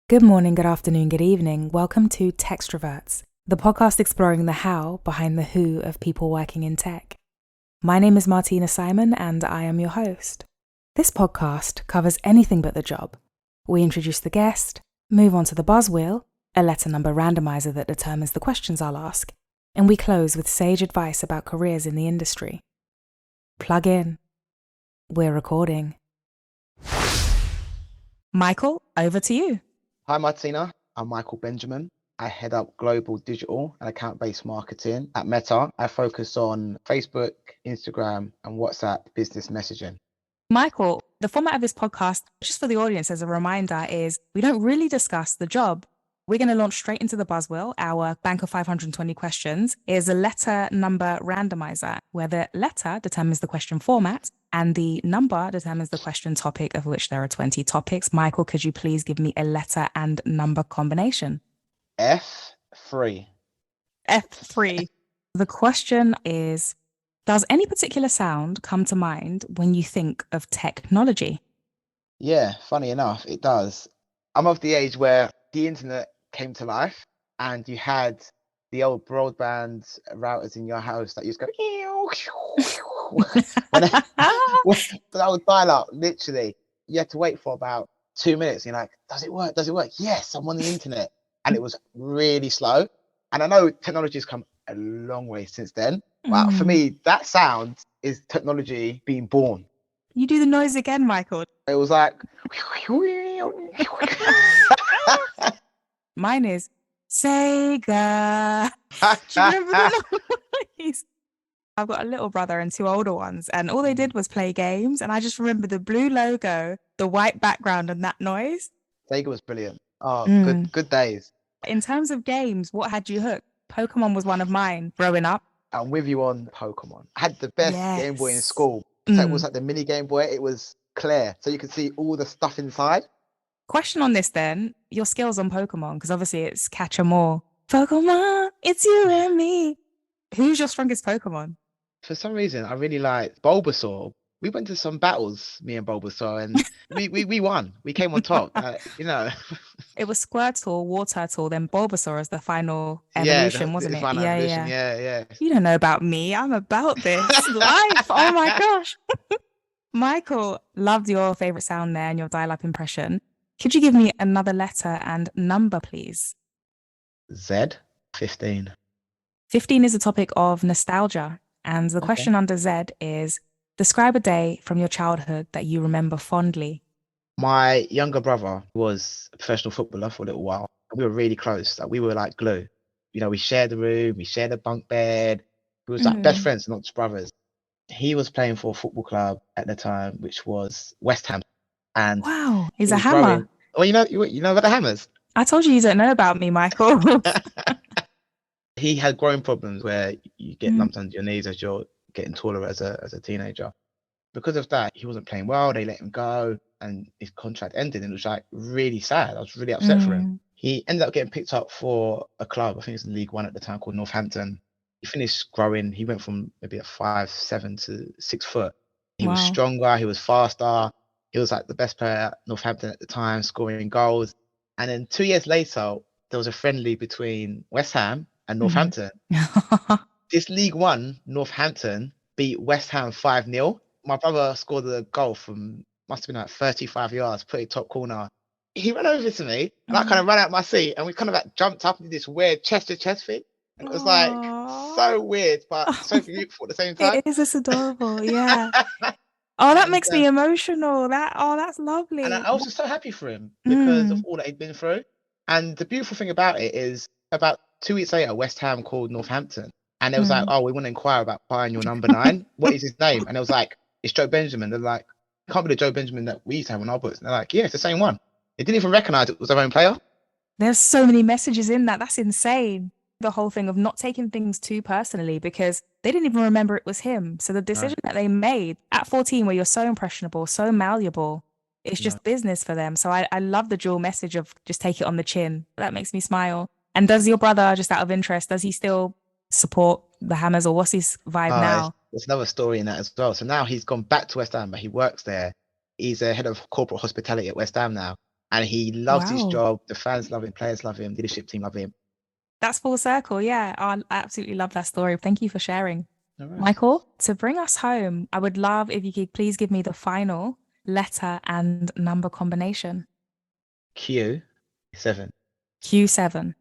Good morning, good afternoon, good evening. Welcome to Techstroverts, the podcast exploring the how behind the who of people working in tech. My name is Martina Simon and I am your host. This podcast covers anything but the job. We introduce the guest, move on to the buzz wheel, a letter number randomizer that determines the questions I'll ask, and we close with sage advice about careers in the industry. Plug in. We're recording. Michael, over to you. Hi Martina, I'm Michael Benjamin. I head up global digital and account-based marketing at Meta. I focus on Facebook, Instagram, and WhatsApp business messaging. Michael, the format of this podcast, just for the audience as a reminder, is we don't really discuss the job. We're going to launch straight into the buzz wheel. Our bank of 520 questions is a letter number randomizer, where the letter determines the question format and the number determines the question topic, of which there are 20 topics. Michael, could you please give me a letter and number combination? F3. F3. The question is, does any particular sound come to mind when you think of technology? Yeah, funny enough, it does. I'm of the age where the internet came to life and you had the old broadband routers in your house that used to go when that was dial up, literally. You had to wait for about 2 minutes. You're like, does it work? Does it work? Yes, I'm on the internet. And it was really slow. And I know technology has come a long way since then. But for me, that sound is technology being born. You do the noise again, Michael. It was like mine is Sega. Do you remember the noise? I've got a little brother and two older ones, and all they did was play games. And I just remember the blue logo, the white background, and that noise. Sega was brilliant. Oh, good days. In terms of games, what had you hooked? Pokemon was one of mine growing up. I'm with you on Pokemon. I had the best Game Boy in school. So it was like the mini Game Boy. It was clear, so you could see all the stuff inside. Question on this then, your skills on Pokemon, because obviously it's Ketchum or Pokemon, it's you and me. Who's your strongest Pokemon? For some reason, I really like Bulbasaur. We went to some battles, me and Bulbasaur, and we won. We came on top, It was Squirtle, Wartortle, then Bulbasaur as the final evolution, wasn't it? Yeah. You don't know about me. I'm about this life. Oh my gosh. Michael, loved your favorite sound there and your dial-up impression. Could you give me another letter and number, please? Z, 15. 15 is a topic of nostalgia. And the question under Z is, describe a day from your childhood that you remember fondly. My younger brother was a professional footballer for a little while. We were really close. Like, we were like glue. We shared the room, we shared a bunk bed. We was like best friends, not just brothers. He was playing for a football club at the time, which was West Ham. And wow, he's a hammer. Well, you know about the Hammers. I told you don't know about me, Michael. He had growing problems where you get lumps under your knees as you're getting taller as a teenager. Because of that, he wasn't playing well. They let him go, and his contract ended. And it was like really sad. I was really upset for him. He ended up getting picked up for a club. I think it's in League One at the time, called Northampton. He finished growing. He went from maybe a 5'7" to 6 foot. He was stronger. He was faster. He was like the best player at Northampton at the time, scoring goals. And then 2 years later, there was a friendly between West Ham and Northampton. This League One, Northampton beat West Ham 5-0. My brother scored a goal from, must have been like 35 yards, put it top corner. He ran over to me, and I kind of ran out my seat, and we kind of like jumped up and did this weird chest-to-chest thing. And it was like so weird, but so beautiful at the same time. It is, it's adorable, yeah. Oh, that makes me emotional. That's lovely. And I was just so happy for him because of all that he'd been through. And the beautiful thing about it is, about 2 weeks later, West Ham called Northampton, and they was like, "Oh, we want to inquire about buying your number 9. What is his name?" And it was like, "It's Joe Benjamin." They're like, "It can't be the Joe Benjamin that we used to have on our books." And they're like, "Yeah, it's the same one." They didn't even recognize it was their own player. There's so many messages in that. That's insane. The whole thing of not taking things too personally, because they didn't even remember it was him. So the decision that they made at 14, where you're so impressionable, so malleable, it's just business for them. So I love the dual message of just take it on the chin. That makes me smile. And does your brother, just out of interest, does he still support the Hammers, or what's his vibe now? There's another story in that as well. So now he's gone back to West Ham, but he works there. He's a head of corporate hospitality at West Ham now. And he loves his Wow. job. The fans love him, players love him, leadership team love him. That's full circle. Yeah. I absolutely love that story. Thank you for sharing. All right. Michael, to bring us home, I would love if you could please give me the final letter and number combination. Q7. Q7.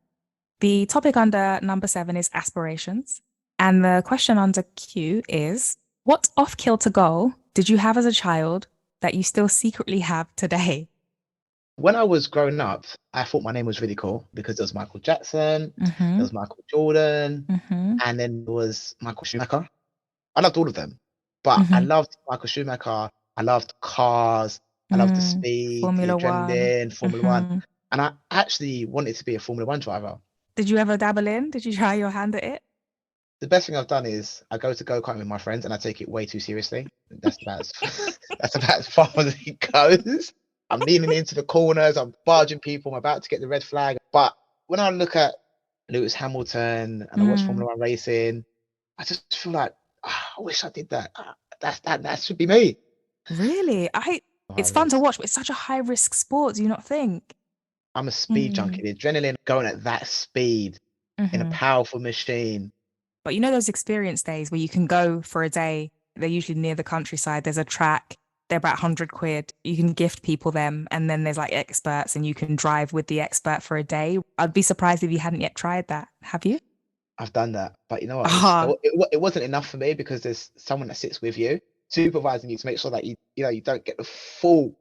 The topic under number 7 is aspirations. And the question under Q is, what off-kilter goal did you have as a child that you still secretly have today? When I was growing up, I thought my name was really cool because there was Michael Jackson, there Mm-hmm. was Michael Jordan, Mm-hmm. and then there was Michael Schumacher. I loved all of them, but I Mm-hmm. loved Michael Schumacher. I loved cars. I loved the Mm. speed, the Formula One. adrenaline, Formula One. Mm-hmm. And I actually wanted to be a Formula One driver. Did you ever dabble in? Did you try your hand at it? The best thing I've done is I go to go-kart with my friends and I take it way too seriously. That's about as, that's about as far as it goes. I'm leaning into the corners, I'm barging people, I'm about to get the red flag. But when I look at Lewis Hamilton and I watch Mm. Formula One racing, I just feel like, I wish I did that. That should be me. Really? High It's fun to risk. watch, but it's such a high risk sport, do you not think? I'm a speed Mm. junkie. The adrenaline going at that speed in a Mm-hmm. powerful machine. But you know those experience days where you can go for a day, they're usually near the countryside, there's a track, they're about 100 quid. You can gift people them, and then there's like experts, and you can drive with the expert for a day. I'd be surprised if you hadn't yet tried that. Have you? I've done that, but you know what? Ah, It wasn't enough for me because there's someone that sits with you, supervising you to make sure that you don't get the full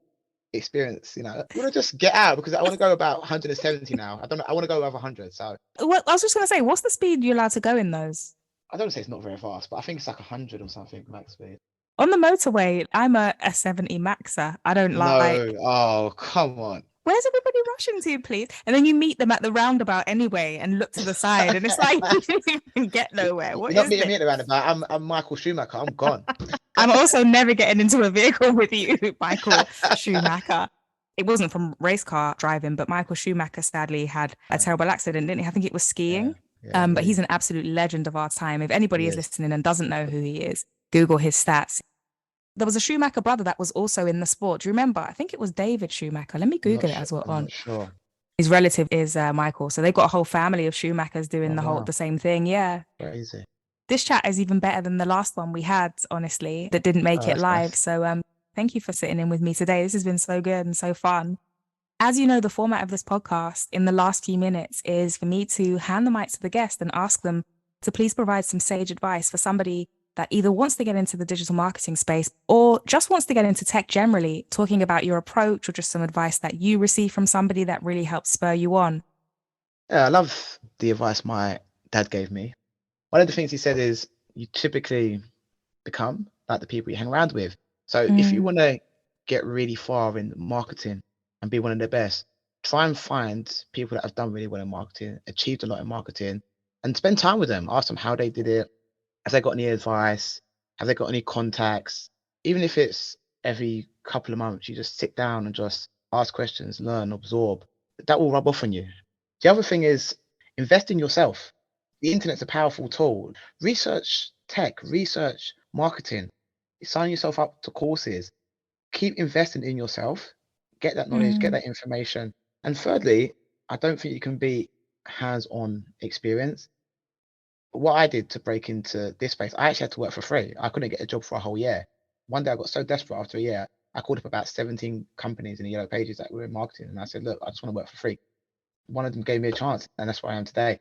experience. You want to just get out because I want to go about 170 now. I don't know. I want to go over 100. So well, I was just going to say, what's the speed you're allowed to go in those? I don't say it's not very fast, but I think it's like 100 or something max speed. On the motorway, I'm a 70 maxer. I don't No, like. oh come on. Where's everybody rushing to, please? And then you meet them at the roundabout anyway and look to the side, and it's like you didn't even get nowhere. You're What not is meeting this? me at the roundabout. I'm Michael Schumacher. I'm gone. I'm also never getting into a vehicle with you, Michael Schumacher. It wasn't from race car driving, but Michael Schumacher sadly had a Yeah, terrible accident, didn't he? I think it was yeah, skiing. yeah, I But he's believe an absolute legend of our time. If anybody he is is. listening and doesn't know who he is, Google his stats. There was a Schumacher brother that was also in the sport. Do you remember? I think it was David Schumacher. Let me I'm not Google it sure. as well I'm on. not sure. His relative is Michael. So they've got a whole family of Schumachers doing Oh wow, the same thing. Yeah. crazy. This chat is even better than the last one we had, honestly, that didn't make Oh, it that's live. nice. So thank you for sitting in with me today. This has been so good and so fun. As you know, the format of this podcast in the last few minutes is for me to hand the mic to the guest and ask them to please provide some sage advice for somebody that either wants to get into the digital marketing space or just wants to get into tech generally, talking about your approach or just some advice that you receive from somebody that really helps spur you on. Yeah, I love the advice my dad gave me. One of the things he said is you typically become like the people you hang around with. So if you Mm, want to get really far in marketing and be one of the best, try and find people that have done really well in marketing, achieved a lot in marketing, and spend time with them. Ask them how they did it. Have they got any advice? Have they got any contacts? Even if it's every couple of months, you just sit down and just ask questions, learn, absorb. That will rub off on you. The other thing is invest in yourself. The internet's a powerful tool. Research tech, research marketing, sign yourself up to courses, keep investing in yourself, get that knowledge, get mm, that information. And thirdly, I don't think you can beat hands-on experience. What I did to break into this space, I actually had to work for free. I couldn't get a job for a whole year. One day I got so desperate after a year, I called up about 17 companies in the yellow pages that were in marketing. And I said, look, I just want to work for free. One of them gave me a chance, and that's where I am today.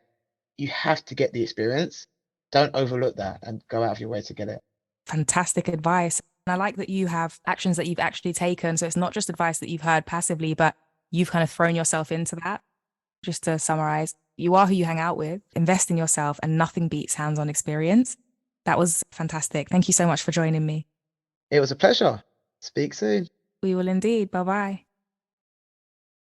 You have to get the experience. Don't overlook that and go out of your way to get it. fantastic advice. And I like that you have actions that you've actually taken. So it's not just advice that you've heard passively, but you've kind of thrown yourself into that. Just to summarize, you are who you hang out with, invest in yourself, and nothing beats hands on experience. That was fantastic. Thank you so much for joining me. It was a pleasure. Speak soon. We will indeed. Bye bye.